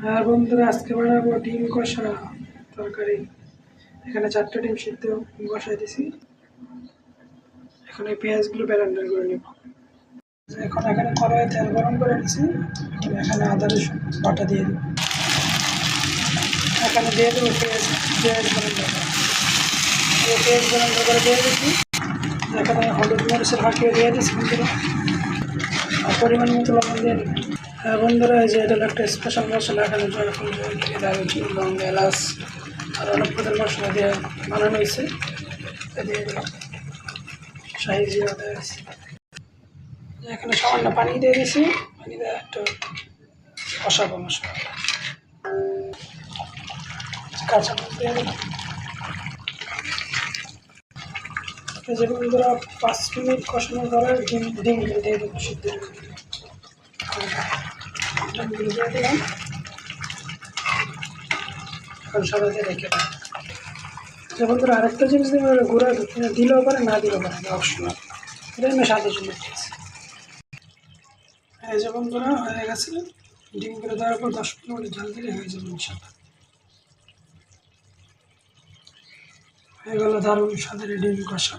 আর বন্ধুরা আজকে বানাবো ডিম কষা তরকারি। এখানে 4টা ডিম সিদ্ধ বসাই দিছি। এখন এই পেঁয়াজগুলো ব্লেন্ডার করে নেব। এখন এখানে কড়াইয়ে তেল গরম করে নিছি। এখানে আদা রসুন বাটা দিয়ে দেব। এখানে দিয়ে দেবো পেঁয়াজ ব্লেন্ডার করে দিয়ে দিচ্ছি। এখানে হলুদ মরিচের ফাঁকিয়ে দিয়ে দিচ্ছি বন্ধুরা, আর পরিমাণ মতো লবণ দিয়ে দেবো। হ্যাঁ বন্ধুরা, এই যে এটা একটা স্পেশাল মশলা, এখানে জয়ফল দারুচিনি লং এলাচ আর অনেক প্রকার মশলা দিয়ে বানানো হয়েছে। দিয়ে দিলাম শাহি জিরা দেওয়া আছে। এখানে সামান্য পানি দিয়ে দিয়েছি, পানি দিয়ে একটু কষাবো মশলা। কাঁচা মরিচ দিয়ে দিলাম। যে বন্ধুরা 5 মিনিট কষানোর পরে ডিমগুলো দিয়ে দেবো সিদ্ধ ডিমগুলো দিয়ে দিলাম। এখন সবাইকে রেখে দেবো। যে বন্ধুরা আরেকটা জিনিস দেবে, গুঁড়া দিলেও পারে না দিলেও পারে, অপশনাল। এটা আমি স্বাদের জন্য দিয়েছি। এই যে বন্ধুরা হয়ে গেছে, ডিমগুলো দেওয়ার পর 10-15 মিনিট জাল দিলে হয়ে যাবে ইনশাল্লাহ। হয়ে গেল দারুণ স্বাদের ডিম কষা।